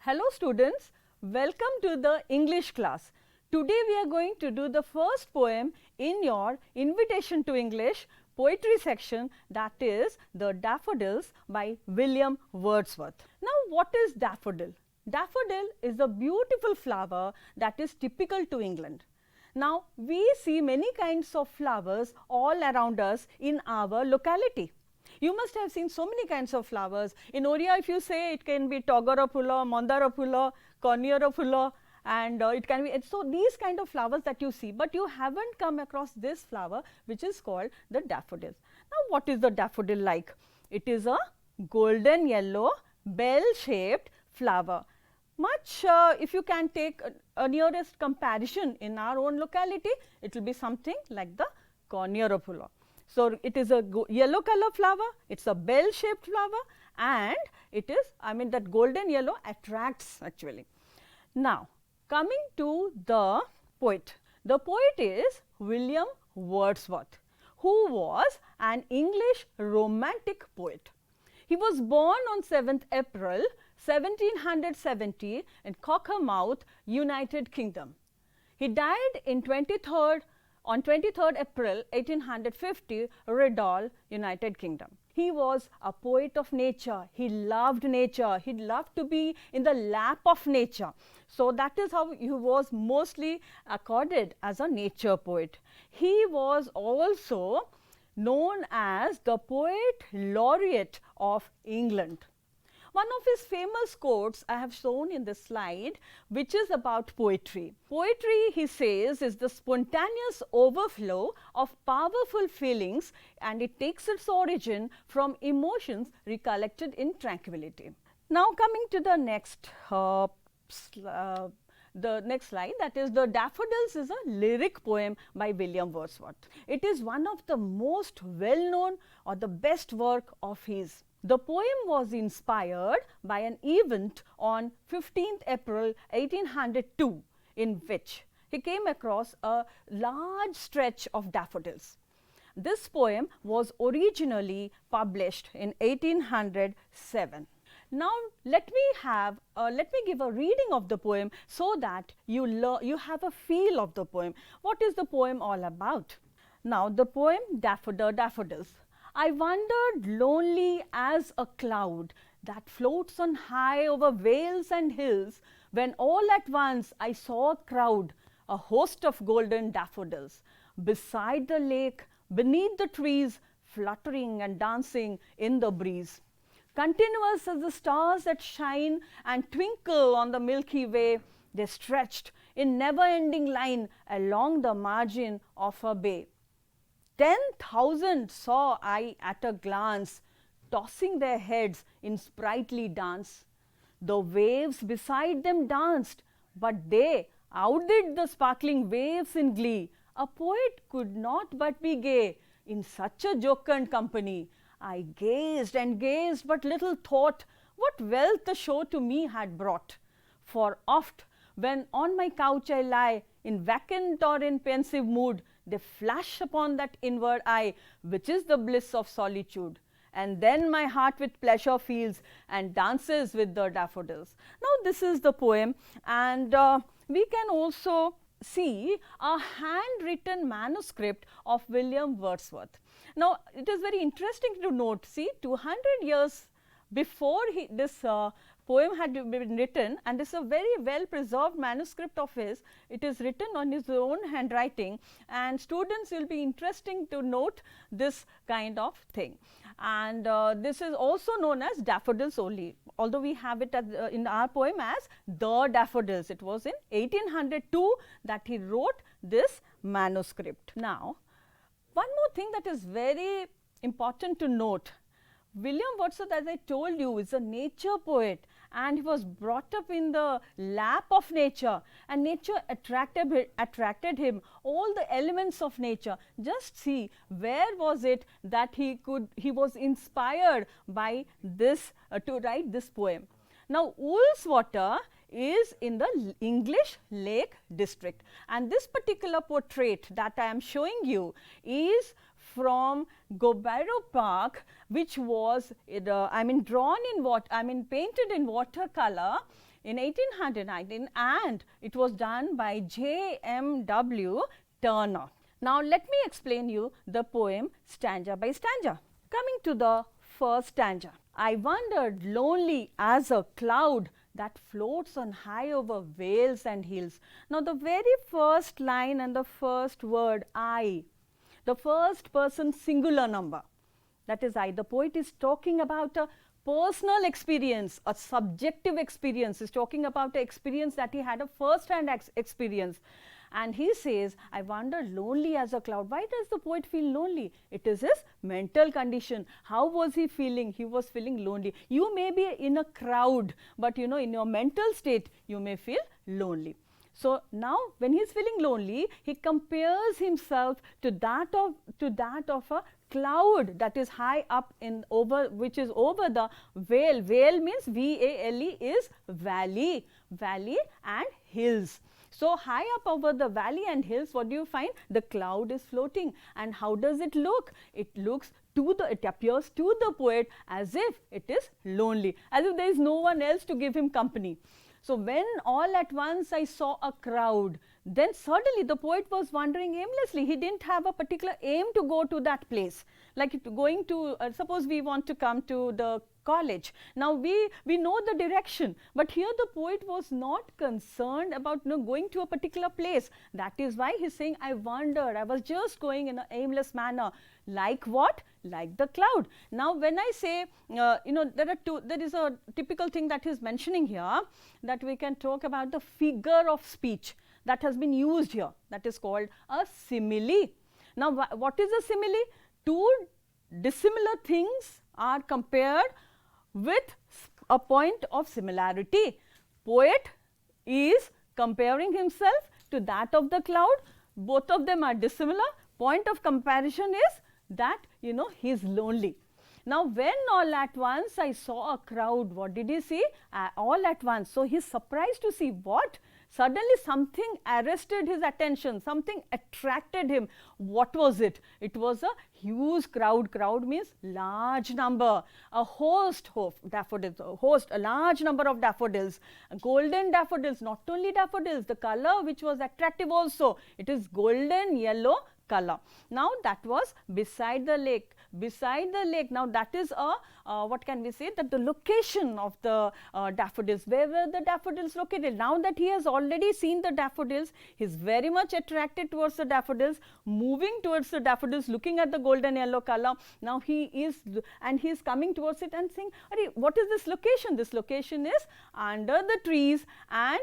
Hello students, welcome to the English class. Today we are going to do the first poem in your Invitation to English poetry section, that is The Daffodils by William Wordsworth. Now what is daffodil? Daffodil is a beautiful flower that is typical to England. Now we see many kinds of flowers all around us in our locality. You must have seen so many kinds of flowers. In Oriya, if you say, it can be Togara Phulla, Mandara Phulla, Cornera Phulla, and it can be, so these kind of flowers that you see, but you haven't come across this flower which is called the daffodils. Now what is the daffodil like? It is a golden yellow bell shaped flower. Much if you can take a nearest comparison in our own locality, it will be something like the Cornera Phulla. So, it is a yellow color flower, it is a bell shaped flower, and it is, that golden yellow attracts actually. Now, coming to the poet. The poet is William Wordsworth, who was an English romantic poet. He was born on 7th April 1770 in Cockermouth, United Kingdom. He died on 23rd April 1850, Redall, United Kingdom. He was a poet of nature. He loved nature. He loved to be in the lap of nature. So that is how he was mostly accorded as a nature poet. He was also known as the poet laureate of England. One of his famous quotes I have shown in this slide, which is about poetry. Poetry, he says, is the spontaneous overflow of powerful feelings, and it takes its origin from emotions recollected in tranquility. Now coming to the next slide, that is The Daffodils is a lyric poem by William Wordsworth. It is one of the most well known or the best work of his. The poem was inspired by an event on 15th April 1802, in which he came across a large stretch of daffodils. This poem was originally published in 1807. Now let me give a reading of the poem so that you have a feel of the poem. What is the poem all about? Now the poem Daffodils. I wandered lonely as a cloud that floats on high over vales and hills, when all at once I saw a crowd, a host of golden daffodils, beside the lake, beneath the trees, fluttering and dancing in the breeze. Continuous as the stars that shine and twinkle on the Milky Way, they stretched in never-ending line along the margin of a bay. 10,000 saw I at a glance, tossing their heads in sprightly dance. The waves beside them danced, but they outdid the sparkling waves in glee. A poet could not but be gay in such a jocund company. I gazed and gazed, but little thought what wealth the show to me had brought. For oft, when on my couch I lie, in vacant or in pensive mood, they flash upon that inward eye, which is the bliss of solitude. And then my heart with pleasure feels and dances with the daffodils. Now this is the poem, and we can also see a handwritten manuscript of William Wordsworth. Now it is very interesting to note, see, 200 years before this poem had been written, and this is a very well preserved manuscript of his. It is written on his own handwriting, and students will be interesting to note this kind of thing. And this is also known as daffodils only, although we have it in our poem as The Daffodils. It was in 1802 that he wrote this manuscript. Now one more thing that is very important to note. William Wordsworth, as I told you, is a nature poet, and he was brought up in the lap of nature, and nature attracted him, all the elements of nature. Just see, where was it that he was inspired by this to write this poem. Now Ullswater is in the English Lake District, and this particular portrait that I am showing you is from Gobaro Park, which was drawn in painted in watercolor in 1819, and it was done by J.M.W. Turner. Now, let me explain you the poem stanza by stanza. Coming to the first stanza. I wandered lonely as a cloud that floats on high over vales and hills. Now, the very first line and the first word I, the first person singular number, that is I. The poet is talking about a personal experience, a subjective experience. He is talking about an experience that he had, a first hand experience. And he says, I wander lonely as a cloud. Why does the poet feel lonely? It is his mental condition. How was he feeling? He was feeling lonely. You may be in a crowd, but you know, in your mental state, you may feel lonely. So now, when he is feeling lonely, he compares himself to that of a cloud that is high up in over, which is over the vale. Vale means V-A-L-E is valley, valley and hills. So, high up over the valley and hills, what do you find? The cloud is floating. And how does it look? It appears to the poet as if it is lonely, as if there is no one else to give him company. So, when all at once I saw a crowd, then suddenly the poet was wandering aimlessly. He didn't have a particular aim to go to that place. Like going to, suppose we want to come to the college. Now, we know the direction, but here the poet was not concerned about going to a particular place. That is why he is saying, I wandered, I was just going in an aimless manner. Like what? Like the cloud. Now, when I say, there is a typical thing that he is mentioning here, that we can talk about the figure of speech that has been used here, that is called a simile. Now, what is a simile? Two dissimilar things are compared with a point of similarity. Poet is comparing himself to that of the cloud. Both of them are dissimilar. Point of comparison is that he is lonely. Now, when all at once I saw a crowd, what did he see? All at once. So, he is surprised to see what? Suddenly something arrested his attention, something attracted him. What was it? It was a huge crowd. Crowd means large number, a host of daffodils, a large number of daffodils, golden daffodils, not only daffodils, the color which was attractive also. It is golden yellow color. Now, that was beside the lake. Beside the lake, now that is a what can we say, that the location of the daffodils, where were the daffodils located? Now that he has already seen the daffodils, he is very much attracted towards the daffodils, moving towards the daffodils, looking at the golden yellow color. Now he is coming towards it and saying, what is this location? This location is under the trees and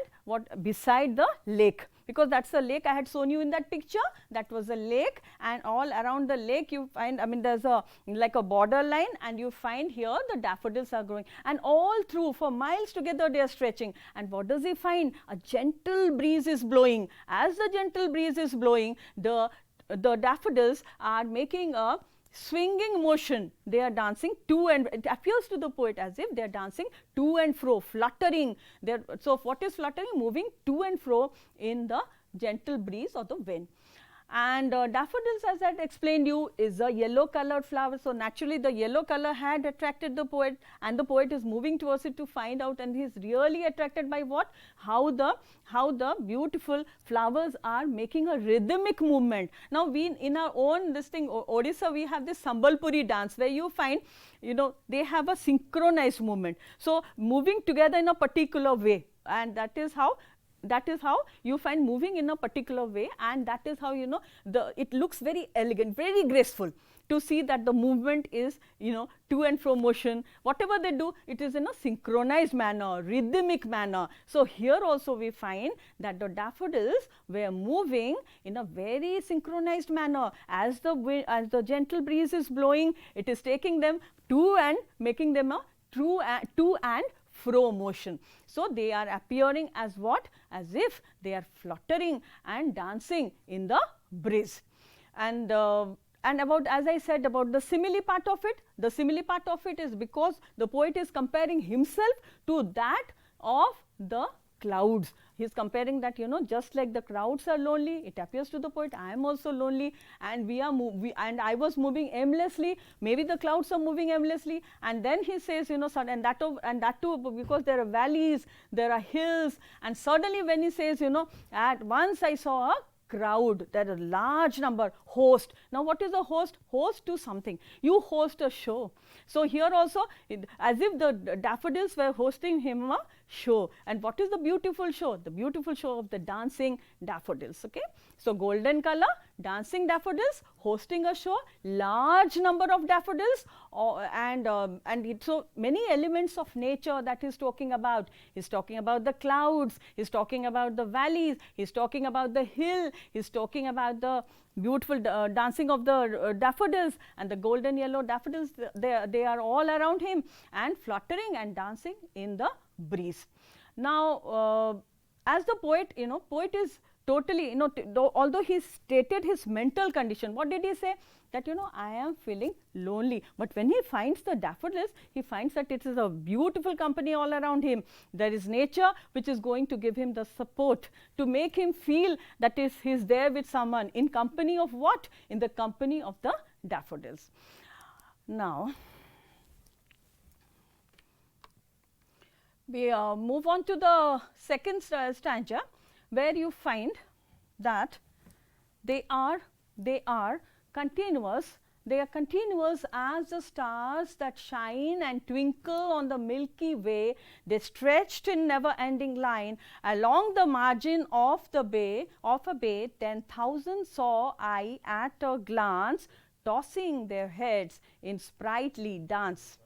beside the lake. Because that is the lake I had shown you in that picture. That was a lake, and all around the lake you find, there is like a border line, and you find here the daffodils are growing, and all through for miles together they are stretching. And what does he find? A gentle breeze is blowing. As the gentle breeze is blowing, the daffodils are making a swinging motion. They are dancing to and it appears to the poet as if they are dancing to and fro, fluttering. So, what is fluttering? Moving to and fro in the gentle breeze or the wind. And daffodils, as I had explained you, is a yellow colored flower. So, naturally the yellow color had attracted the poet, and the poet is moving towards it to find out, and he is really attracted by what? How the beautiful flowers are making a rhythmic movement. Now, we in our own Odisha, we have this Sambalpuri dance where you find, they have a synchronized movement. So, moving together in a particular way, and that is how you find moving in a particular way, and that is how it looks very elegant, very graceful to see that the movement is to and fro motion. Whatever they do, it is in a synchronized manner, rhythmic manner. So, here also we find that the daffodils were moving in a very synchronized manner. As the gentle breeze is blowing, it is taking them to and making them a to and fro motion. So, they are appearing as what? As if they are fluttering and dancing in the breeze. And about, as I said, about the simile part of it, the simile part of it is because the poet is comparing himself to that of the clouds. he's comparing that, you know, just like the crowds are lonely, it appears to the poet, I am also lonely, and and I was moving aimlessly, maybe the clouds are moving aimlessly. And then he says, you know, and that too because there are valleys, there are hills, and suddenly when he says, you know, at once I saw a crowd, there are a large number, host. Now what is a host? Host to something, you host a show. So here also, as if the daffodils were hosting him a show. And what is the beautiful show? The beautiful show of the dancing daffodils. Okay, so golden color, dancing daffodils, hosting a show, large number of daffodils, so many elements of nature that he's talking about. He's talking about the clouds, he's talking about the valleys, he's talking about the hill, he's talking about the beautiful dancing of the daffodils, and the golden yellow daffodils, they are all around him and fluttering and dancing in the breeze. Now as the poet, you know, poet is totally, you know, although he stated his mental condition, what did he say? That, you know, I am feeling lonely. But when he finds the daffodils, he finds that it is a beautiful company all around him. There is nature which is going to give him the support to make him feel that he is there with someone. In company of what? In the company of the daffodils. Now we move on to the second stanza, where you find that they are continuous. They are continuous as the stars that shine and twinkle on the Milky Way. They stretched in never-ending line along the margin of a bay. 10,000 saw I at a glance, tossing their heads in sprightly dance.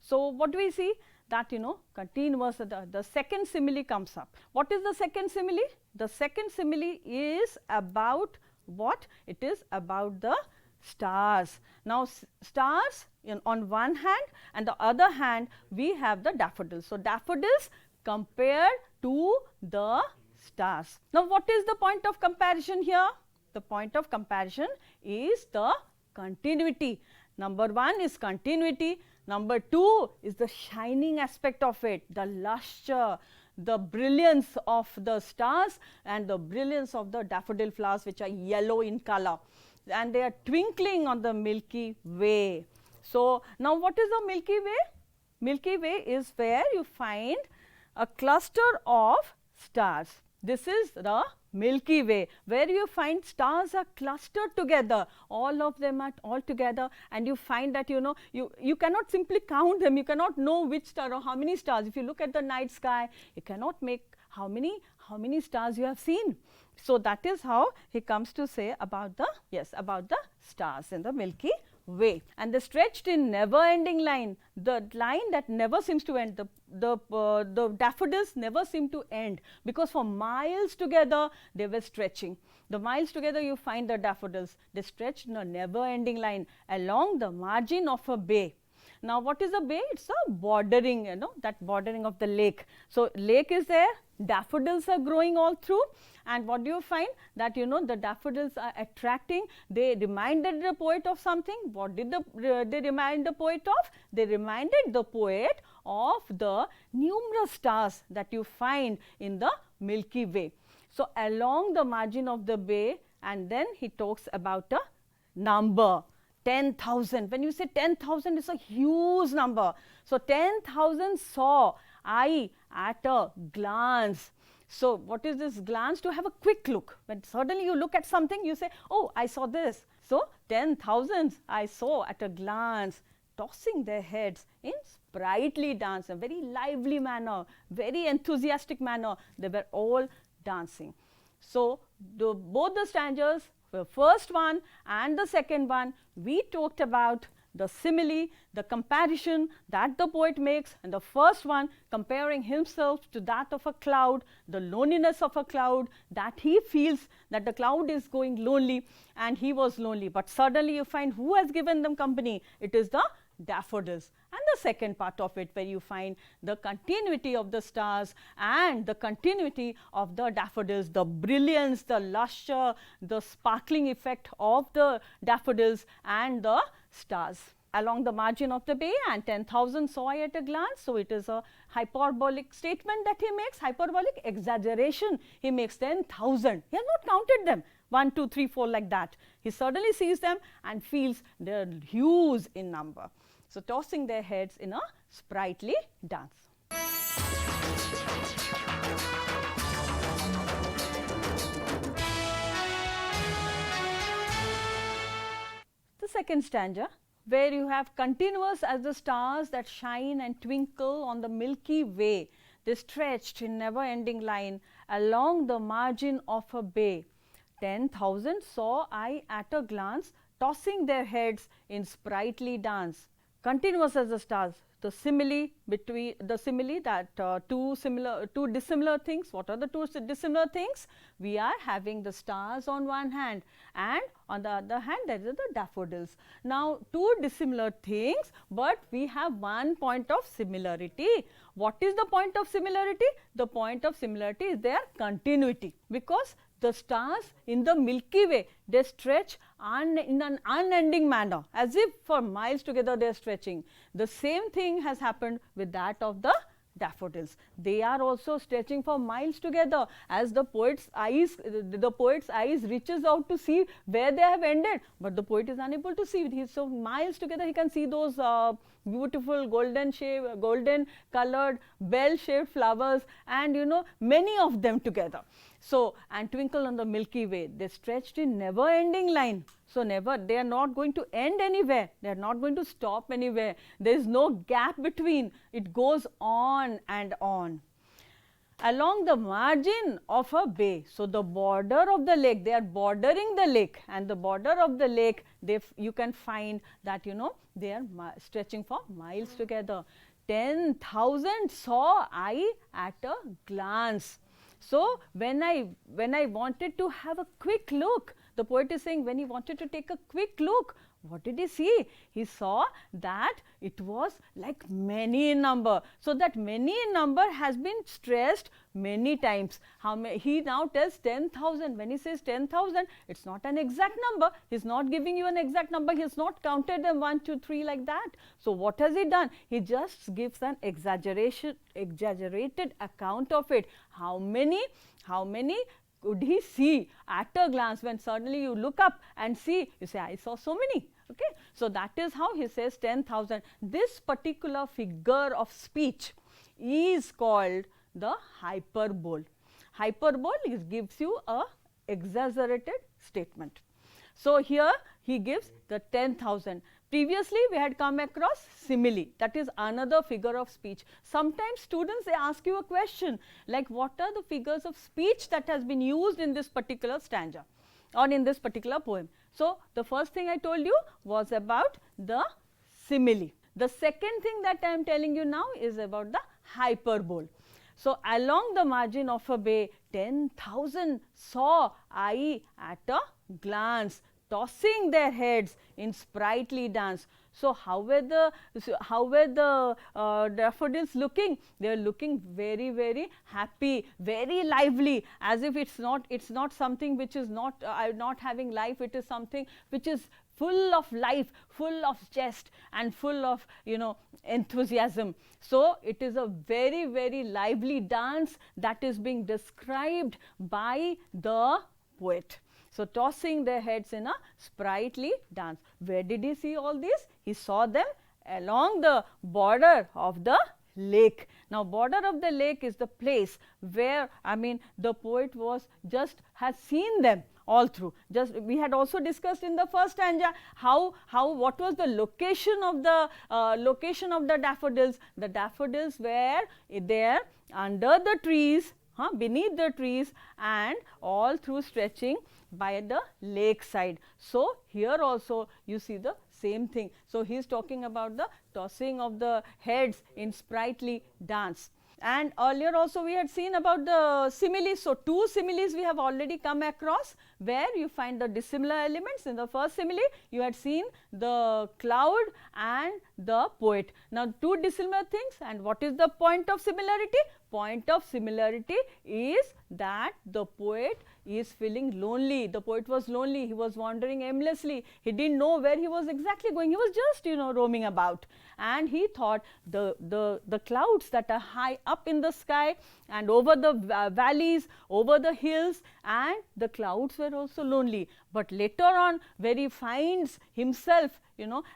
So what do we see? That, you know, continuous, the second simile comes up. What is the second simile? The second simile is about what? It is about the stars. Now stars on one hand, and the other hand we have the daffodils. So daffodils compared to the stars. Now what is the point of comparison here? The point of comparison is the continuity. Number one is continuity. Number two is the shining aspect of it, the lustre, the brilliance of the stars and the brilliance of the daffodil flowers, which are yellow in color, and they are twinkling on the Milky Way. So now what is the Milky Way? Milky Way is where you find a cluster of stars. This is the Milky Way, where you find stars are clustered together, all of them are all together, and you find that, you know, you cannot simply count them, you cannot know which star or how many stars. If you look at the night sky, you cannot make how many stars you have seen. So that is how he comes to say about the, about the stars in the Milky Way. And they stretched in never-ending line, the line that never seems to end. The daffodils never seem to end, because for miles together they were stretching. The miles together you find the daffodils, they stretched in a never-ending line along the margin of a bay. Now what is a bay? It's a bordering, you know, that bordering of the lake. So lake is there, daffodils are growing all through, and what do you find? That, you know, the daffodils are attracting. They reminded the poet of something. What did they remind the poet of? They reminded the poet of the numerous stars that you find in the Milky Way. So along the margin of the bay, and then he talks about a number. 10,000. When you say 10,000, it's a huge number. So 10,000 saw I at a glance. So what is this glance? To have a quick look. When suddenly you look at something, you say, oh, I saw this. So 10,000 I saw at a glance, tossing their heads in sprightly dance, a very lively manner, very enthusiastic manner. They were all dancing. So both the stanzas, the first one and the second one, we talked about the simile, the comparison that the poet makes, and the first one comparing himself to that of a cloud, the loneliness of a cloud, that he feels that the cloud is going lonely and he was lonely. But suddenly you find who has given them company? It is the daffodils. And the second part of it, where you find the continuity of the stars and the continuity of the daffodils, the brilliance, the lustre, the sparkling effect of the daffodils and the stars. along the margin of the bay, and 10,000 saw I at a glance. So, it is a hyperbolic statement that he makes, hyperbolic exaggeration. He makes 10,000. He has not counted them 1, 2, 3, 4 like that. He suddenly sees them and feels they are huge in number. So, tossing their heads in a sprightly dance. The second stanza, where you have continuous as the stars that shine and twinkle on the Milky Way, they stretched in never ending line along the margin of a bay. 10,000 saw I at a glance, tossing their heads in sprightly dance. Continuous as the stars, the simile between the simile that two dissimilar things. What are the two dissimilar things? We are having the stars on one hand, and on the other hand there is the daffodils. Now, two dissimilar things, but we have one point of similarity. What is the point of similarity? The point of similarity is their continuity, because the stars in the Milky Way, they stretch in an unending manner, as if for miles together they are stretching. The same thing has happened with that of the daffodils. They are also stretching for miles together, as the poet's eyes reaches out to see where they have ended, but the poet is unable to see it. He is so miles together, he can see those beautiful golden colored bell shaped flowers, and many of them together. So, and twinkle on the Milky Way, they stretched in never ending line. So, they are not going to end anywhere, they are not going to stop anywhere, there is no gap between, it goes on and on. Along the margin of a bay, so the border of the lake, they are bordering the lake, and the border of the lake, you can find that they are stretching for miles together. 10,000 saw I at a glance. So, when I wanted to have a quick look, the poet is saying when he wanted to take a quick look, what did he see? He saw that it was like many in number. So, that many in number has been stressed many times. He now tells 10,000. When he says 10,000, it is not an exact number. He is not giving you an exact number. He has not counted them 1, 2, 3 like that. So, what has he done? He just gives an exaggerated account of it. How many could he see at a glance? When suddenly you look up and see, you say, I saw so many. Okay. So, that is how he says 10,000. This particular figure of speech is called the hyperbole. Hyperbole gives you a exaggerated statement. So, here he gives the 10,000. Previously, we had come across simile, that is another figure of speech. Sometimes students, they ask you a question like, what are the figures of speech that has been used in this particular stanza or in this particular poem? So, the first thing I told you was about the simile. The second thing that I am telling you now is about the hyperbole. So, along the margin of a bay, 10,000 saw I at a glance, tossing their heads in sprightly dance. So, how were the daffodils looking? They are looking very, very happy, very lively, as if it's not something which is not having life. It is something which is full of life, full of zest, and full of enthusiasm. So, it is a very, very lively dance that is being described by the poet. So, tossing their heads in a sprightly dance. Where did he see all these? He saw them along the border of the lake. Now, border of the lake is the place where, the poet has seen them all through. We had also discussed in the first stanza what was the location of the daffodils. The daffodils were there under the trees, beneath the trees, and all through stretching by the lake side. So, here also you see the same thing. So, he is talking about the tossing of the heads in sprightly dance. And earlier also we had seen about the similes. So, two similes we have already come across, where you find the dissimilar elements. In the first simile, you had seen the cloud and the poet. Now, two dissimilar things, and what is the point of similarity? Point of similarity is that the poet is feeling lonely. The poet was lonely. He was wandering aimlessly. He didn't know where he was exactly going. He was just, roaming about. And he thought the clouds that are high up in the sky and over the valleys, over the hills, and the clouds were also lonely. But later on, where he finds himself,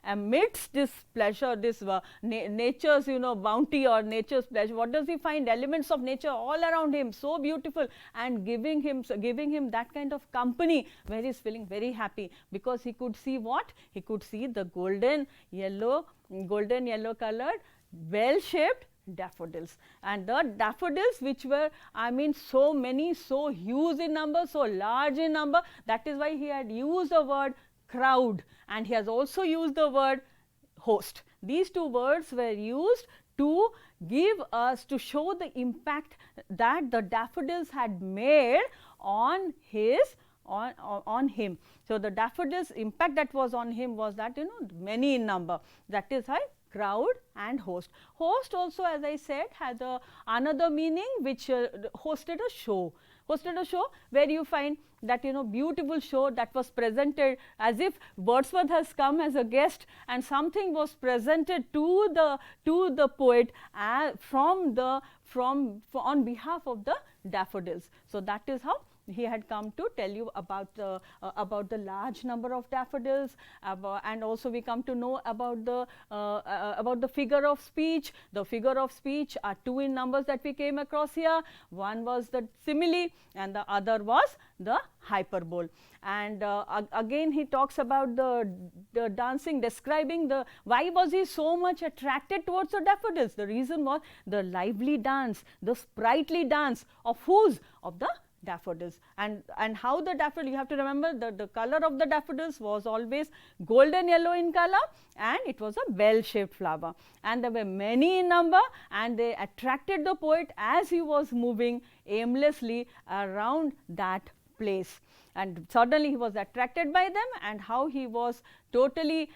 amidst this pleasure, this nature's, bounty or nature's pleasure, what does he find? Elements of nature all around him, so beautiful, and giving him that kind of company where he is feeling very happy, because he could see what? He could see the golden yellow colored, well shaped daffodils, and the daffodils which were, so many, so huge in number, so large in number. That is why he had used the word crowd, and he has also used the word host. These two words were used to to show the impact that the daffodils had made on him. So the daffodils impact that was on him was that, many in number. That is why crowd and host. Host also, as I said, had another meaning, which hosted a show. Hosted a show where you find that, beautiful show that was presented as if Wordsworth has come as a guest, and something was presented to the poet on behalf of the daffodils. So that is how he had come to tell you about the large number of daffodils, and also we come to know about the figure of speech. The figure of speech are two in numbers that we came across here. One was the simile and the other was the hyperbole. And again he talks about the dancing, describing why was he so much attracted towards the daffodils. The reason was the lively dance, the sprightly dance of whose? Of the daffodils. And how the daffodil, you have to remember the color of the daffodils was always golden yellow in color, and it was a bell shaped flower, and there were many in number, and they attracted the poet as he was moving aimlessly around that place. And suddenly he was attracted by them, and how he was totally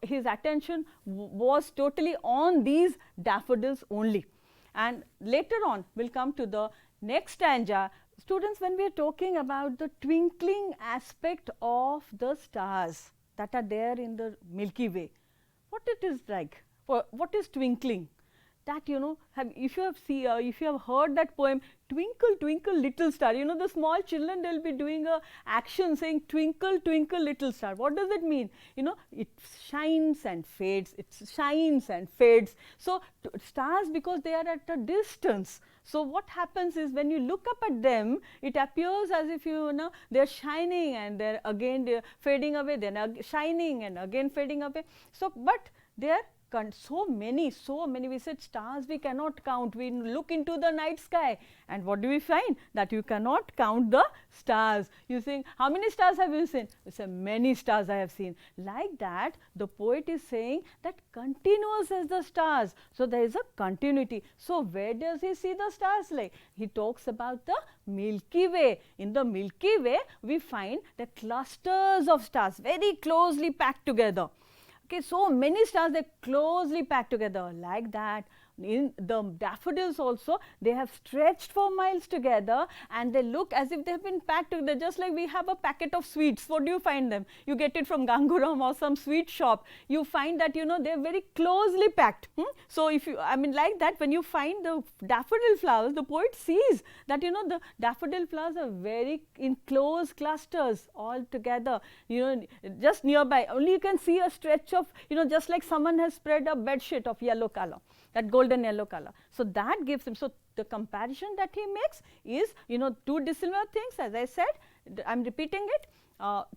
his attention was totally on these daffodils only. And later on we will come to the next stanza. Students, when we are talking about the twinkling aspect of the stars that are there in the Milky Way, what it is like? What is twinkling? That, if you have heard that poem, Twinkle Twinkle Little Star, the small children, they will be doing a action saying Twinkle Twinkle Little Star. What does it mean? It shines and fades, it shines and fades. So stars, because they are at a distance, so what happens is when you look up at them, it appears as if they are shining, and they're fading away, then shining and again fading away. So but they are so many, we said stars we cannot count. We look into the night sky, and what do we find? That you cannot count the stars. You think, how many stars have you seen? We say, many stars I have seen. Like that, the poet is saying that continuous as the stars. So there is a continuity. So where does he see the stars like? He talks about the Milky Way. In the Milky Way, we find the clusters of stars very closely packed together. Okay, so many stars, they closely packed together. Like that, in the daffodils also, they have stretched for miles together, and they look as if they have been packed together, just like we have a packet of sweets. What do you find them? You get it from Ganguram or some sweet shop. You find that, they are very closely packed. So if you, like that, when you find the daffodil flowers, the poet sees that, the daffodil flowers are very in close clusters all together, just nearby. Only you can see a stretch of, just like someone has spread a bed sheet of yellow color, that golden yellow color. So that gives him, so the comparison that he makes is, two dissimilar things, as I said, I am repeating it,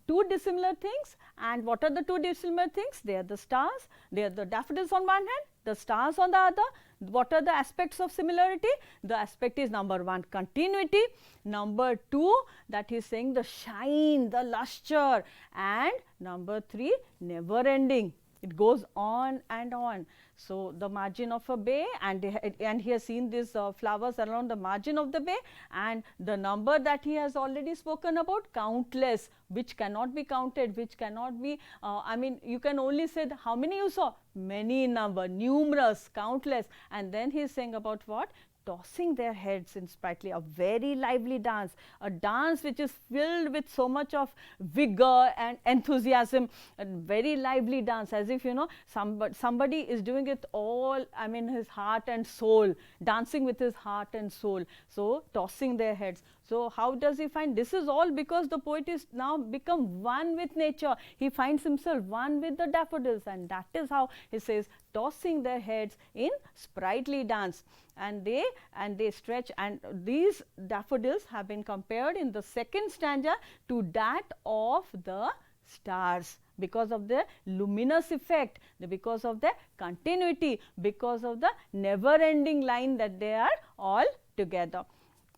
two dissimilar things. And what are the two dissimilar things? They are the stars, they are the daffodils on one hand, the stars on the other. What are the aspects of similarity? The aspect is number one, continuity, number two, that he is saying the shine, the lustre, and number three, never ending. It goes on and on. So, the margin of a bay, and he has seen these flowers around the margin of the bay, and the number that he has already spoken about, countless, which cannot be counted, which cannot be, I mean, you can only say how many you saw, many in number, numerous, countless. And then he is saying about what? Tossing their heads in sprightly, a very lively dance, a dance which is filled with so much of vigor and enthusiasm, a very lively dance, as if, you know, somebody is doing it all, I mean, his heart and soul, dancing with his heart and soul. So, tossing their heads. So, how does he find? This is all because the poet is now become one with nature. He finds himself one with the daffodils, and that is how he says, tossing their heads in sprightly dance. And they stretch, and these daffodils have been compared in the second stanza to that of the stars, because of the luminous effect, because of the continuity, because of the never ending line that they are all together.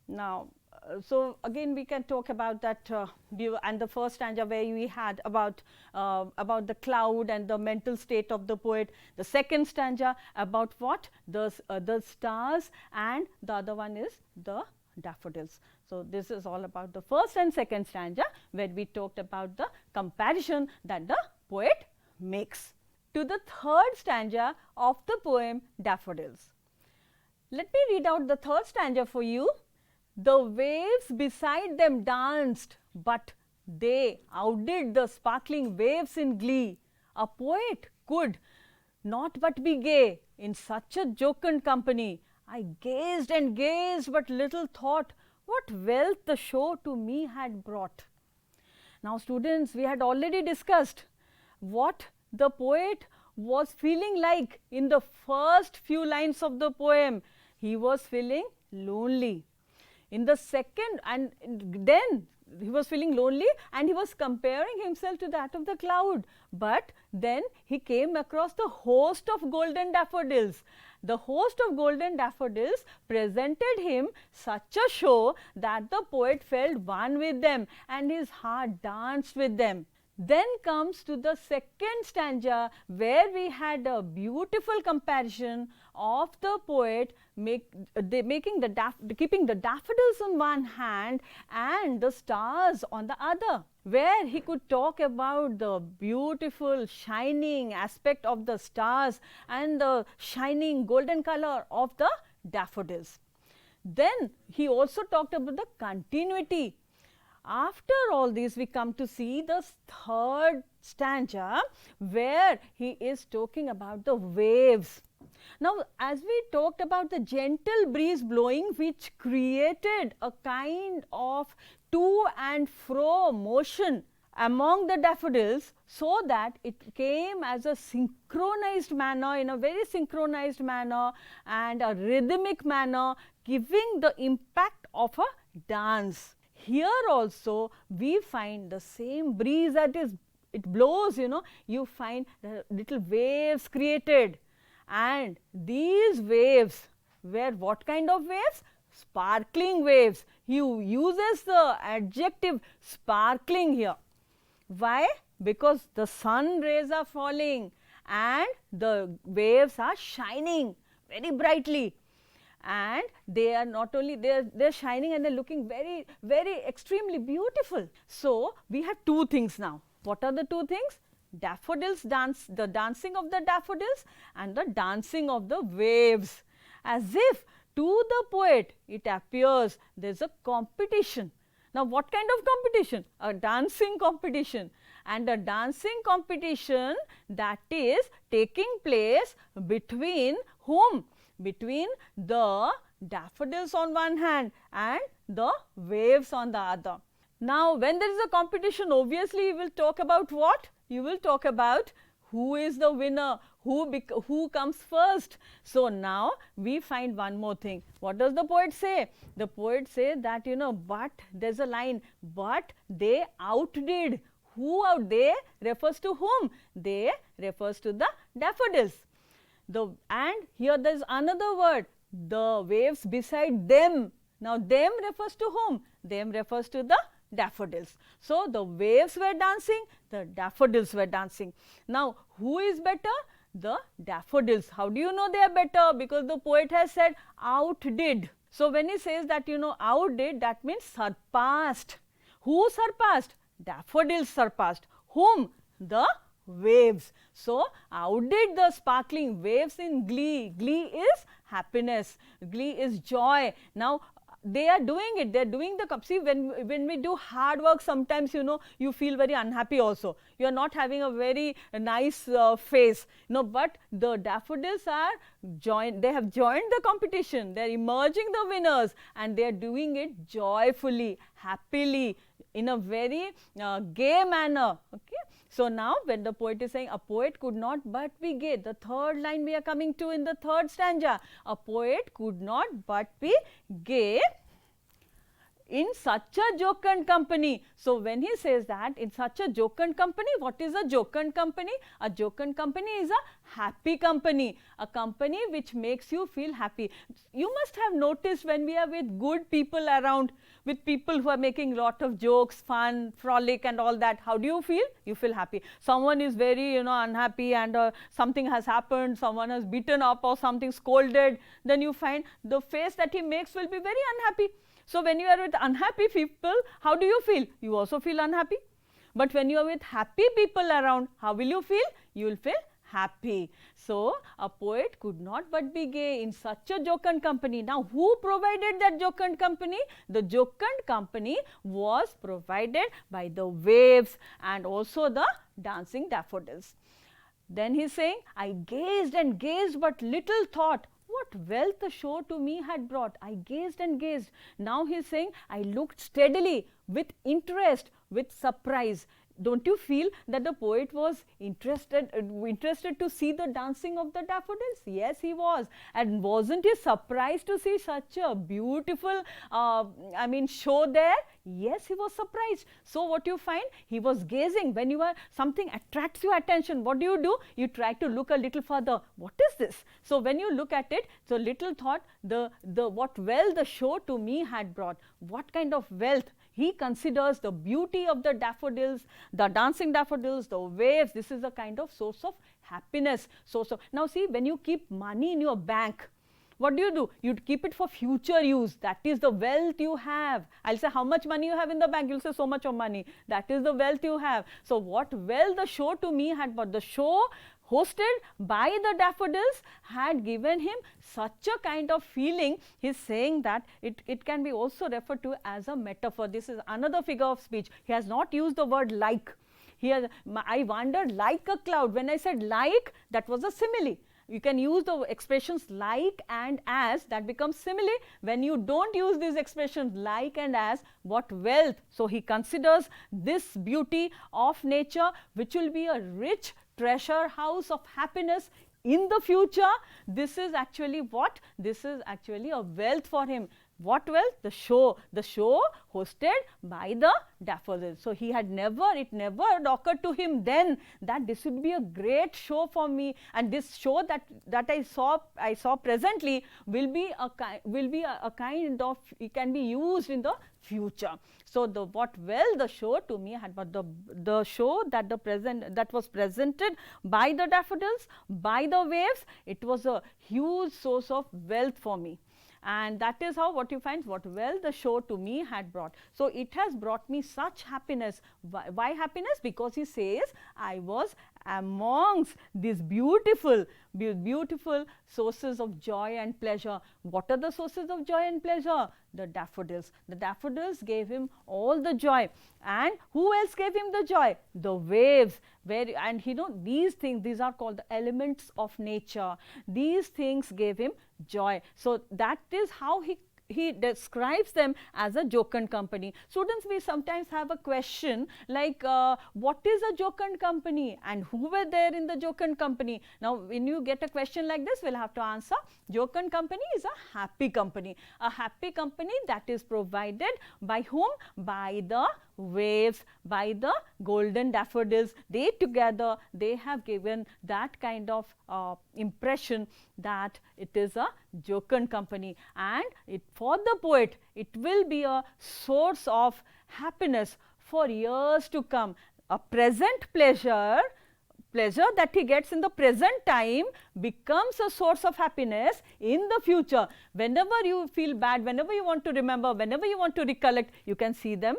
Now, so again we can talk about that view, and the first stanza where we had about the cloud and the mental state of the poet. The second stanza about what? The stars, and the other one is the daffodils. So, this is all about the first and second stanza, where we talked about the comparison that the poet makes. To the third stanza of the poem Daffodils. Let me read out the third stanza for you. The waves beside them danced, but they outdid the sparkling waves in glee. A poet could not but be gay in such a jocund company. I gazed and gazed, but little thought what wealth the show to me had brought. Now, students, we had already discussed what the poet was feeling like in the first few lines of the poem. He was feeling lonely. In the second, and then he was feeling lonely, and he was comparing himself to that of the cloud. But then he came across the host of golden daffodils. The host of golden daffodils presented him such a show that the poet felt one with them, and his heart danced with them. Then comes to the second stanza, where we had a beautiful comparison of the poet keeping the daffodils on one hand and the stars on the other, where he could talk about the beautiful shining aspect of the stars and the shining golden color of the daffodils. Then he also talked about the continuity. After all this, we come to see the third stanza, where he is talking about the waves. Now, as we talked about the gentle breeze blowing, which created a kind of to and fro motion among the daffodils, so that it came as a synchronized manner, in a very synchronized manner and a rhythmic manner, giving the impact of a dance. Here also we find the same breeze that it blows, you know, you find the little waves created, and these waves were what kind of waves? Sparkling waves. He uses the adjective sparkling here. Why? Because the sun rays are falling and the waves are shining very brightly. And they are not only, they're shining, and they're looking very, very extremely beautiful. So, we have two things now. What are the two things? Daffodils dance, the dancing of the daffodils, and the dancing of the waves. As if to the poet it appears there is a competition. Now, what kind of competition? A dancing competition. And a dancing competition that is taking place between whom? Between the daffodils on one hand and the waves on the other. Now, when there is a competition, obviously you will talk about what? You will talk about who is the winner, who comes first. So, now we find one more thing. What does the poet say? The poet says that, you know, but there is a line, but they outdid. Who out? They refers to whom? They refers to the daffodils. And here there is another word, the waves beside them. Now, them refers to whom? Them refers to the daffodils. So, the waves were dancing, the daffodils were dancing. Now, who is better? The daffodils. How do you know they are better? Because the poet has said outdid. So, when he says that outdid, that means surpassed. Who surpassed? Daffodils surpassed. Whom? The waves. So, outdid the sparkling waves in glee. Glee is happiness. Glee is joy. Now, they are doing it, they are doing the, see when we do hard work, sometimes you feel very unhappy also, you are not having a very nice face, but the daffodils are they have joined the competition, they are emerging the winners, and they are doing it joyfully, happily, in a very gay manner. Okay. So, now when the poet is saying a poet could not but be gay, the third line we are coming to in the third stanza, a poet could not but be gay in such a jocund company. So, when he says that in such a jocund company, what is a jocund company? A jocund company is a happy company, a company which makes you feel happy. You must have noticed when we are with good people around, with people who are making lot of jokes, fun, frolic and all that, how do you feel? You feel happy. Someone is very unhappy and something has happened, someone has beaten up or something, scolded, then you find the face that he makes will be very unhappy. So, when you are with unhappy people, how do you feel? You also feel unhappy. But when you are with happy people around, how will you feel? You will feel happy. So, a poet could not but be gay in such a jocund company. Now, who provided that jocund company? The jocund company was provided by the waves and also the dancing daffodils. Then he is saying, I gazed and gazed but little thought what wealth the show to me had brought. I gazed and gazed. Now he is saying, I looked steadily, with interest, with surprise. Don't you feel that the poet was interested to see the dancing of the daffodils? Yes, he was. And wasn't he surprised to see such a beautiful, show there? Yes, he was surprised. So, what you find? He was gazing. When something attracts your attention, what do? You try to look a little further. What is this? So, when you look at it, so little thought, what wealth the show to me had brought. What kind of wealth? He considers the beauty of the daffodils, the dancing daffodils, the waves. This is a kind of source of happiness. Now, see, when you keep money in your bank, what do? You keep it for future use. That is the wealth you have. I'll say how much money you have in the bank. You'll say so much of money. That is the wealth you have. So, what wealth the show to me had brought. The show hosted by the daffodils had given him such a kind of feeling. He is saying that it can be also referred to as a metaphor. This is another figure of speech. He has not used the word like. Here, I wandered like a cloud. When I said like, that was a simile. You can use the expressions like and as, that becomes simile. When you don't use these expressions like and as, what wealth. So, he considers this beauty of nature, which will be a rich treasure house of happiness in the future. This is actually what? This is actually a wealth for him. What wealth? The show hosted by the daffodils. So, it never occurred to him then that this would be a great show for me, and this show that I saw presently will be a kind of, it can be used in the future. So, what wealth the show to me had, but the show that was presented by the daffodils, by the waves, it was a huge source of wealth for me. And that is how what you find, what wealth the show to me had brought. So, it has brought me such happiness. Why happiness? Because he says, I was amongst these beautiful sources of joy and pleasure. What are the sources of joy and pleasure? The daffodils. The daffodils gave him all the joy. And who else gave him the joy? The waves. And these things, these are called the elements of nature. These things gave him joy. So, that is how he describes them as a jocund company. Students, we sometimes have a question like, what is a jocund company and who were there in the jocund company? Now, when you get a question like this, we will have to answer. Jocund company is a happy company. A happy company that is provided by whom? By the waves, by the golden daffodils. They together, they have given that kind of impression that it is a jocund company, and for the poet, it will be a source of happiness for years to come. A present pleasure that he gets in the present time becomes a source of happiness in the future. Whenever you feel bad, whenever you want to remember, whenever you want to recollect, you can see them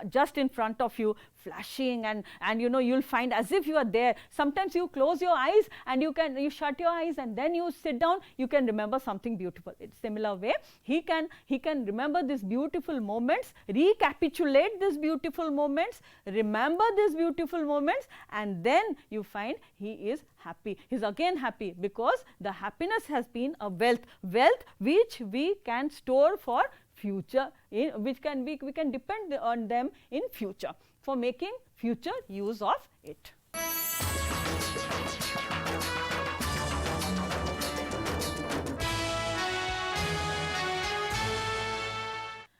just in front of you flashing, and you know, you'll find as if you are there. Sometimes you close your eyes and you shut your eyes and then you sit down, you can remember something beautiful. In similar way, he can remember these beautiful moments, recapitulate these beautiful moments, remember these beautiful moments, and then you find he is happy. He is again happy because the happiness has been a wealth which we can store for future, which can we can depend on them in future for making future use of it.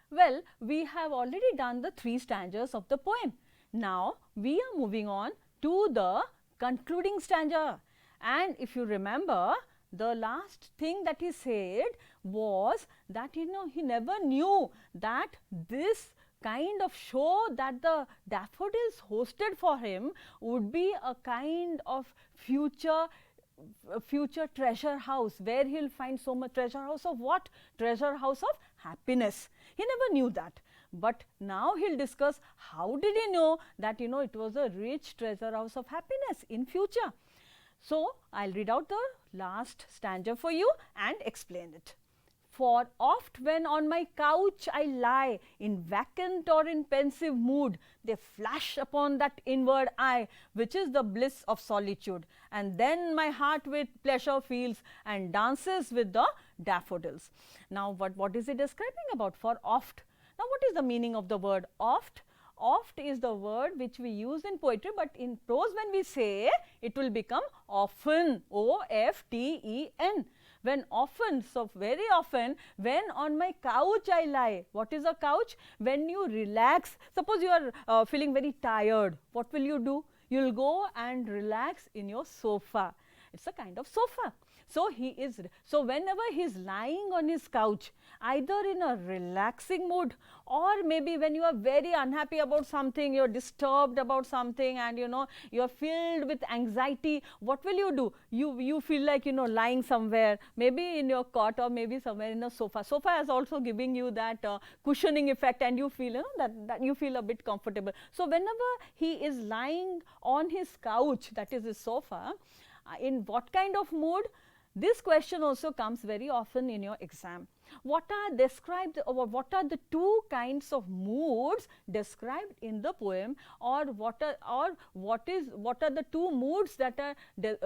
Well, we have already done the 3 stanzas of the poem. Now, we are moving on to the concluding stanza. And if you remember, the last thing that he said was that, you know, he never knew that this kind of show that the daffodils hosted for him would be a kind of future treasure house, where he'll find so much treasure house of what? Treasure house of happiness. He never knew that. But now he'll discuss how did he know that, you know, it was a rich treasure house of happiness in future. So, I'll read out the last stanza for you and explain it. For oft when on my couch I lie, in vacant or in pensive mood, they flash upon that inward eye, which is the bliss of solitude. And then my heart with pleasure feels and dances with the daffodils. Now, what is he describing about? For oft. Now, what is the meaning of the word oft? Oft is the word which we use in poetry, but in prose when we say, it will become often, O-F-T-E-N. When often, so very often, when on my couch I lie. What is a couch? When you relax, suppose you are feeling very tired, what will you do? You will go and relax in your sofa. It's a kind of sofa. So whenever he is lying on his couch, either in a relaxing mood, or maybe when you are very unhappy about something, you are disturbed about something, and you know, you are filled with anxiety, what will you do? You feel like, you know, lying somewhere, maybe in your cot or maybe somewhere in a sofa. Sofa is also giving you that cushioning effect, and you feel, you know, that you feel a bit comfortable. So whenever he is lying on his couch, that is his sofa, in what kind of mood? This question also comes very often in your exam. What are described, or what are the 2 kinds of moods described in the poem, or what are the 2 moods that are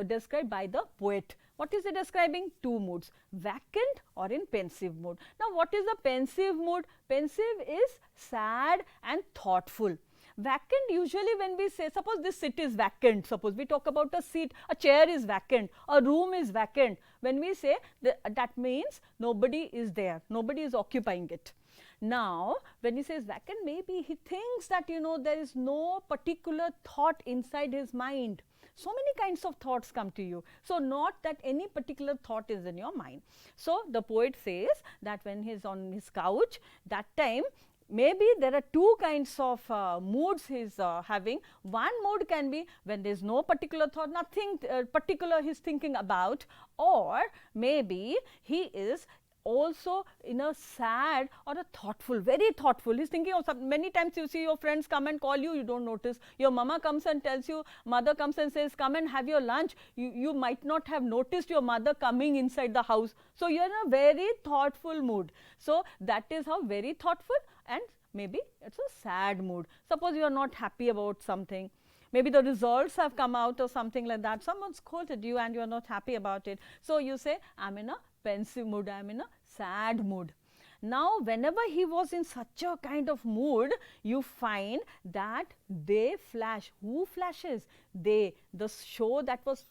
described by the poet? What is he describing? 2 moods, vacant or in pensive mood. Now, what is the pensive mood? Pensive is sad and thoughtful. Vacant, usually when we say, suppose this seat is vacant, suppose we talk about a seat, a chair is vacant, a room is vacant. When we say that means nobody is there, nobody is occupying it. Now, when he says vacant, maybe he thinks that, you know, there is no particular thought inside his mind. So many kinds of thoughts come to you. So, not that any particular thought is in your mind. So, the poet says that when he is on his couch, that time maybe there are 2 kinds of moods he is having. One mood can be when there is no particular thought, nothing particular he is thinking about, or maybe he is also in a sad or a thoughtful, very thoughtful. He is thinking of something. Many times you see your friends come and call you, you don't notice. Your mama comes and tells you, mother comes and says, come and have your lunch. You might not have noticed your mother coming inside the house. So, you are in a very thoughtful mood. So, that is how very thoughtful, and maybe it is a sad mood. Suppose you are not happy about something. Maybe the results have come out or something like that. Someone scolded you and you are not happy about it. So, you say, I am in a pensive mood, I am in a sad mood. Now, whenever he was in such a kind of mood, you find that they flash. Who flashes? They, the show that was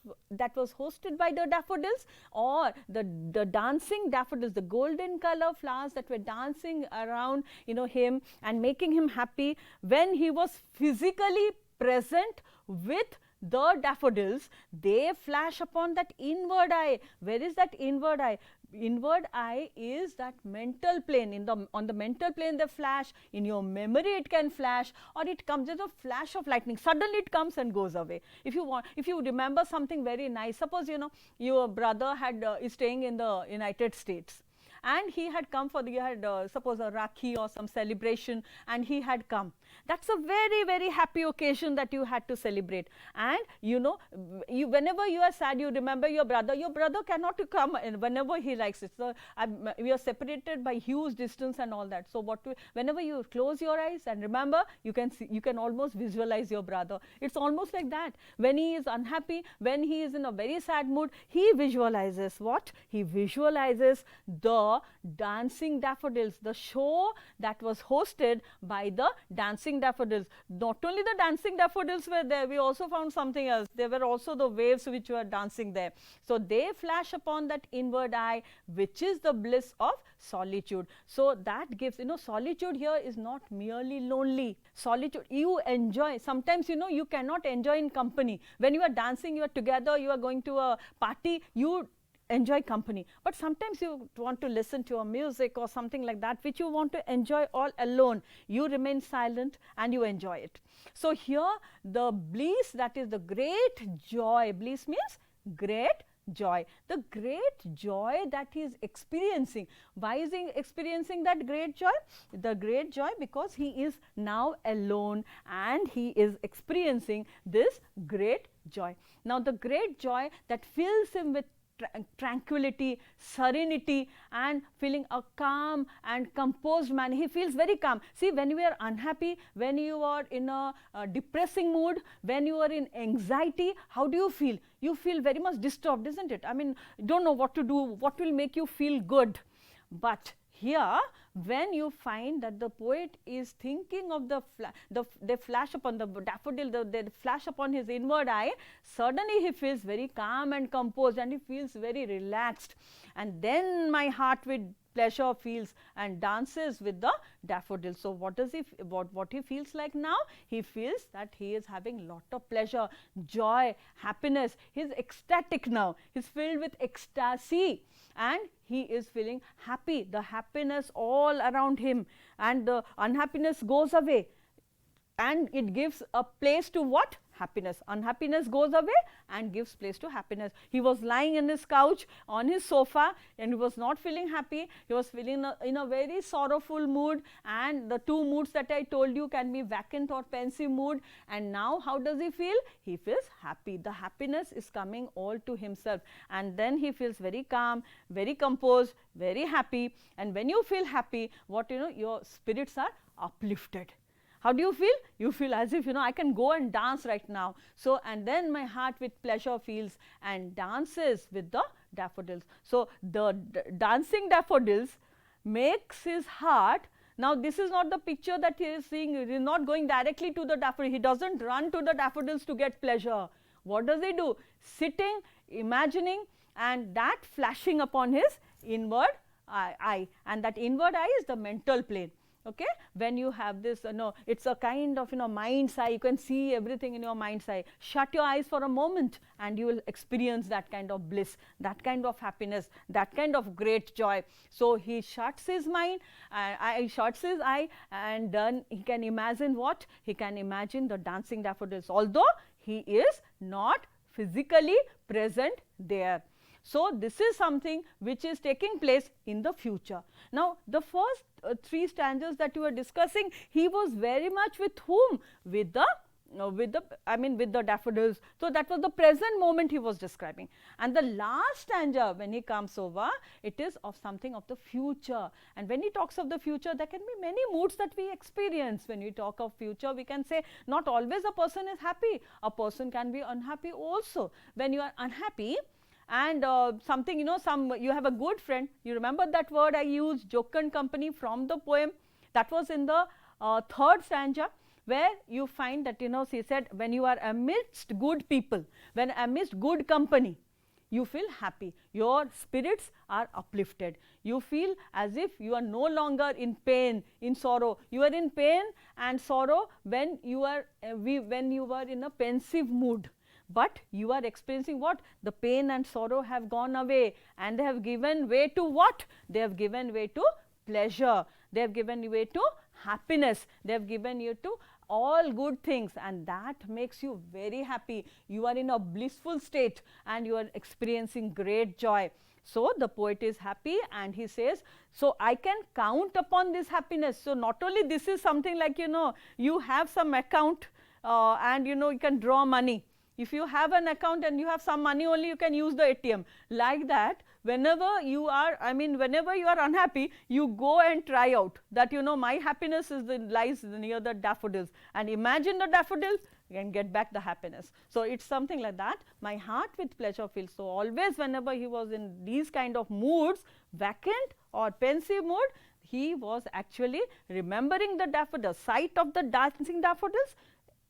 hosted by the daffodils, or the dancing daffodils, the golden color flowers that were dancing around, you know, him and making him happy when he was physically present with the daffodils, they flash upon that inward eye. Where is that inward eye? Inward eye is that mental plane. On the mental plane they flash, in your memory it can flash, or it comes as a flash of lightning. Suddenly it comes and goes away. If you remember something very nice, suppose your brother is staying in the United States, and he had come for suppose a Rakhi or some celebration, and he had come. That's a very, very happy occasion that you had to celebrate. And whenever you are sad, you remember your brother. Your brother cannot come whenever he likes it. So we are separated by huge distance and all that. So whenever you close your eyes and remember, you can almost visualize your brother. It's almost like that. When he is unhappy, when he is in a very sad mood, he visualizes what? He visualizes the Dancing Daffodils, the show that was hosted by the Dancing Daffodils. Not only the Dancing Daffodils were there, we also found something else. There were also the waves which were dancing there. So they flash upon that inward eye, which is the bliss of solitude. So that gives, solitude here is not merely lonely. Solitude, you enjoy. Sometimes, you cannot enjoy in company. When you are dancing, you are together, you are going to a party, you enjoy company, but sometimes you want to listen to a music or something like that which you want to enjoy all alone. You remain silent and you enjoy it. So here the bliss, that is the great joy, bliss means great joy, the great joy that he is experiencing. Why is he experiencing that great joy? The great joy because he is now alone and he is experiencing this great joy. Now the great joy that fills him with tranquility, serenity, and feeling a calm and composed man. He feels very calm. See, when you are unhappy, when you are in a depressing mood, when you are in anxiety, how do you feel? You feel very much disturbed, isn't it? I mean, don't know what to do, what will make you feel good. But here, when you find that the poet is thinking of they flash upon the daffodil, they flash upon his inward eye, suddenly he feels very calm and composed and he feels very relaxed. And then my heart with pleasure feels and dances with the daffodil. So what does what he feels like now? He feels that he is having lot of pleasure, joy, happiness. He is ecstatic now. He is filled with ecstasy and he is feeling happy, the happiness all around him, and the unhappiness goes away and it gives a place to what? Happiness. Unhappiness goes away and gives place to happiness. He was lying in his couch on his sofa and he was not feeling happy. He was feeling in a very sorrowful mood, and the two moods that I told you can be vacant or pensive mood. And now how does he feel? He feels happy. The happiness is coming all to himself, and then he feels very calm, very composed, very happy. And when you feel happy, your spirits are uplifted. How do you feel? You feel as if, I can go and dance right now. So, and then my heart with pleasure feels and dances with the daffodils. So, the dancing daffodils makes his heart. Now, this is not the picture that he is seeing. He is not going directly to the daffodil. He doesn't run to the daffodils to get pleasure. What does he do? Sitting, imagining, and that flashing upon his inward eye. And that inward eye is the mental plane. Okay, when you have this, it's a kind of, mind's eye. You can see everything in your mind's eye. Shut your eyes for a moment and you will experience that kind of bliss, that kind of happiness, that kind of great joy. So he shuts his mind, shuts his eye, and then he can imagine what? He can imagine the dancing daffodils, although he is not physically present there. So this is something which is taking place in the future. Now, the first three stanzas that you were discussing, he was very much with whom? With the daffodils. So that was the present moment he was describing. And the last stanza, when he comes over, it is of something of the future. And when he talks of the future, there can be many moods that we experience. When we talk of future, we can say not always a person is happy. A person can be unhappy also. When you are unhappy, and something, you have a good friend, you remember that word I used, jocund company, from the poem, that was in the third stanza, where you find that, she said, when you are amidst good people, when amidst good company, you feel happy, your spirits are uplifted, you feel as if you are no longer in pain, in sorrow. You are in pain and sorrow when you were in a pensive mood. but you are experiencing what? The pain and sorrow have gone away, and they have given way to what? They have given way to pleasure, they have given way to happiness, they have given you to all good things, and that makes you very happy. You are in a blissful state and you are experiencing great joy. So the poet is happy, and he says, so I can count upon this happiness. So not only this is something like, you know, you have some account and you know, you can draw money. If you have an account and you have some money only, you can use the ATM. Like that, whenever you are, I mean, whenever you are unhappy, you go and try out that, you know, my happiness is lies near the daffodils, and imagine the daffodils and get back the happiness. So it's something like that. My heart with pleasure feels. So always whenever he was in these kind of moods, vacant or pensive mood, he was actually remembering the daffodils, sight of the dancing daffodils,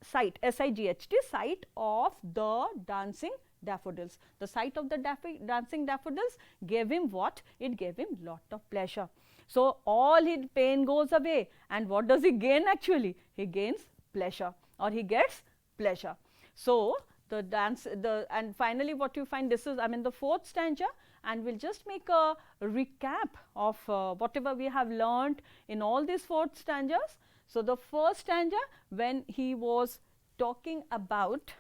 sight, S-I-G-H-T, sight of the dancing daffodils. The sight of the dancing daffodils gave him what? It gave him lot of pleasure. So all his pain goes away, and what does he gain actually? He gains pleasure, or he gets pleasure. So the dance, and finally what you find, this is, I mean, the fourth stanza, and we'll just make a recap of whatever we have learned in all these four stanzas. So the first stanza, when he was talking about,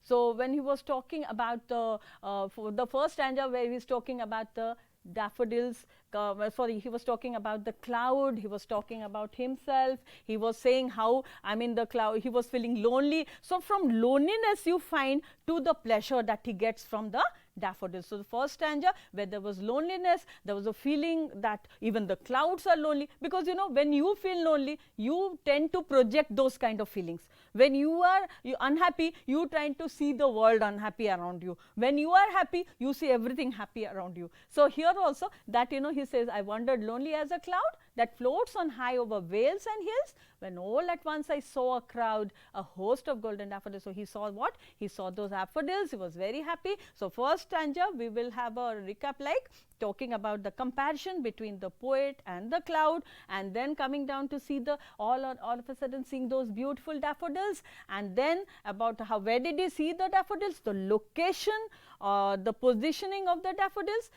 so when he was talking about for the first stanza where he is talking about the daffodils, sorry, he was talking about the cloud, he was talking about himself, he was saying how, I mean, the cloud, he was feeling lonely. So from loneliness you find to the pleasure that he gets from the daffodils. So the first stanza, where there was loneliness, there was a feeling that even the clouds are lonely, because you know, when you feel lonely, you tend to project those kind of feelings. When you are unhappy, you trying to see the world unhappy around you. When you are happy, you see everything happy around you. So here also that, you know, he says, I wandered lonely as a cloud that floats on high over vales and hills, when all at once I saw a crowd, a host of golden daffodils. So he saw what? He saw those daffodils, he was very happy. So first stanza, we will have a recap like talking about the comparison between the poet and the cloud, and then coming down to see the all of a sudden seeing those beautiful daffodils, and then about how, where did he see the daffodils, the location, the positioning of the daffodils,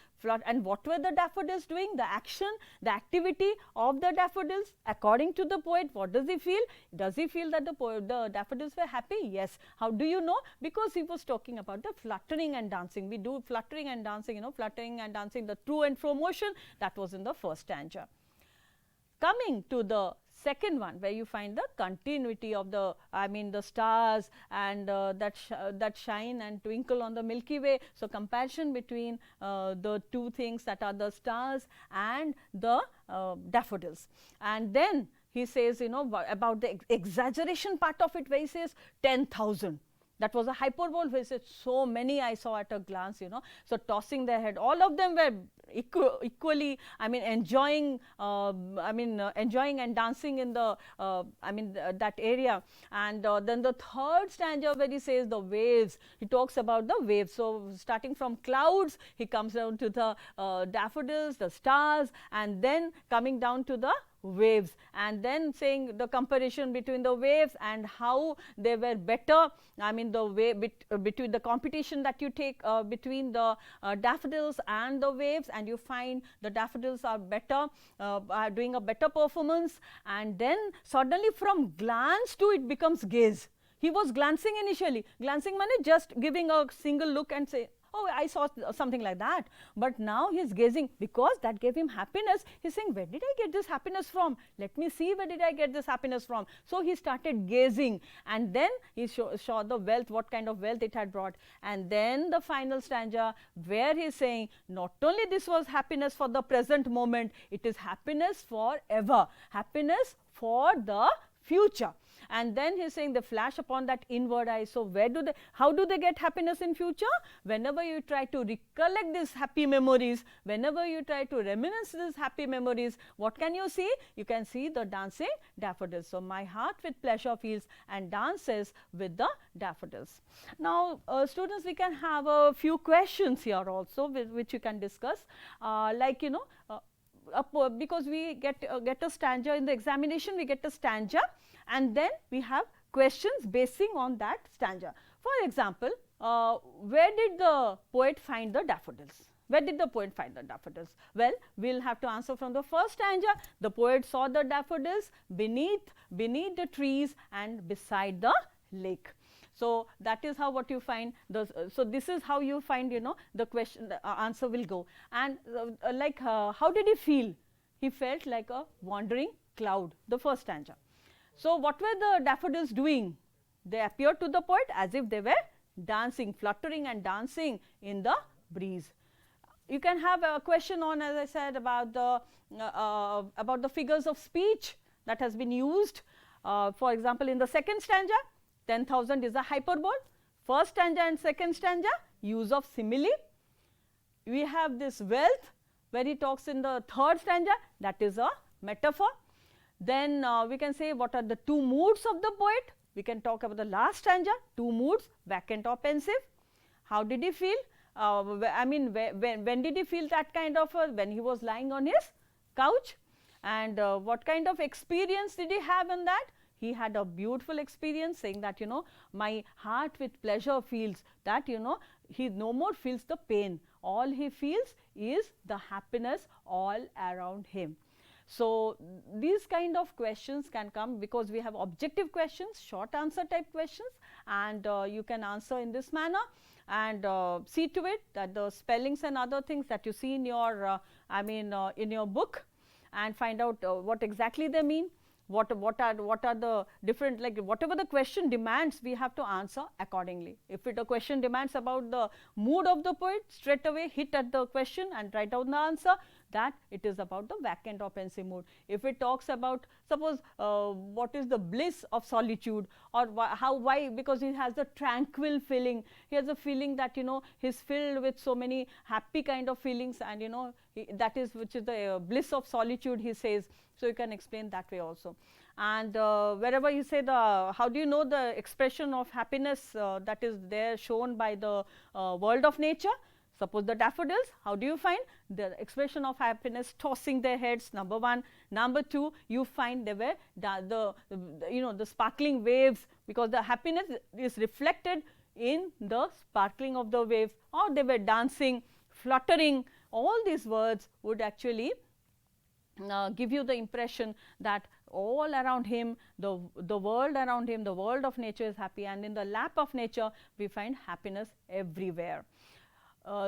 and what were the daffodils doing, the action, the activity of the daffodils according to the poet. What does he feel? Does he feel that the daffodils were happy? Yes. How do you know? Because he was talking about the fluttering and dancing. We do fluttering and dancing, you know, fluttering and dancing, the to and fro motion, that was in the first stanza. Coming to the second one, where you find the continuity of the, I mean, the stars and that shine and twinkle on the Milky Way. So comparison between the two things, that are the stars and the daffodils. And then he says, you know, about the exaggeration part of it, where he says 10,000. That was a hyperbole, where he said so many I saw at a glance, you know. So tossing their head, all of them were equally, I mean, enjoying and dancing in the, that area. And then the third stanza, where he says the waves, he talks about the waves. So starting from clouds, he comes down to the daffodils, the stars, and then coming down to the waves, and then saying the comparison between the waves and how they were better. I mean, the way between the competition that you take between the daffodils and the waves, and you find the daffodils are better, are doing a better performance, and then suddenly from glance to it becomes gaze. He was glancing initially, glancing means just giving a single look and say, oh, I saw something like that. But now he is gazing, because that gave him happiness. He is saying, where did I get this happiness from? Let me see, where did I get this happiness from? So he started gazing, and then he saw the wealth, what kind of wealth it had brought. And then the final stanza, where he is saying, not only this was happiness for the present moment, it is happiness forever, happiness for the future. And then he is saying, they flash upon that inward eye. So where do they, how do they get happiness in future? Whenever you try to recollect these happy memories, whenever you try to reminisce these happy memories, what can you see? You can see the dancing daffodils. So my heart with pleasure feels and dances with the daffodils. Now students, we can have a few questions here also, which you can discuss, like, you know, because we get a stanza in the examination, we get a stanza and then we have questions basing on that stanza. For example, where did the poet find the daffodils? Where did the poet find the daffodils? Well, we will have to answer from the first stanza. The poet saw the daffodils beneath the trees and beside the lake. So, that is how what you find. So, this is how you find, you know, the question, the answer will go. And how did he feel? He felt like a wandering cloud, the first stanza. So, what were the daffodils doing? They appeared to the poet as if they were dancing, fluttering and dancing in the breeze. You can have a question on, as I said, about the figures of speech that has been used. For example, in the second stanza, 10,000 is a hyperbole. First stanza and second stanza, use of simile. We have this wealth, where he talks in the third stanza, that is a metaphor. Then we can say what are the two moods of the poet. We can talk about the last stanza, two moods, vacant or pensive. How did he feel? I mean, when did he feel that kind of, when he was lying on his couch, and what kind of experience did he have in that? He had a beautiful experience, saying that, you know, my heart with pleasure feels that, you know, he no more feels the pain. All he feels is the happiness all around him. So, these kind of questions can come because we have objective questions, short answer type questions, and you can answer in this manner, and see to it that the spellings and other things that you see in your in your book, and find out what exactly they mean. What are the different, like whatever the question demands, we have to answer accordingly. If a question demands about the mood of the poet, straight away hit at the question and write down the answer that it is about the vacant or pensive mood. If it talks about, suppose what is the bliss of solitude, or why, because he has a tranquil feeling, he has a feeling that, you know, he is filled with so many happy kind of feelings, and you know, that is which is the bliss of solitude, he says. So, you can explain that way also. And wherever you say how do you know the expression of happiness that is there shown by the world of nature? Suppose the daffodils, how do you find the expression of happiness? Tossing their heads, number one. Number two, you find they were the sparkling waves, because the happiness is reflected in the sparkling of the waves, or they were dancing, fluttering. All these words would actually give you the impression that all around him, the world around him, the world of nature is happy, and in the lap of nature we find happiness everywhere.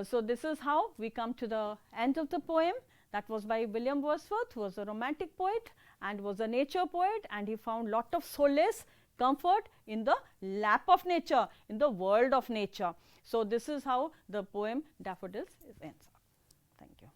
So, this is how we come to the end of the poem. That was by William Wordsworth, who was a romantic poet and was a nature poet, and he found lot of solace, comfort in the lap of nature, in the world of nature. So, this is how the poem Daffodils ends up. Thank you.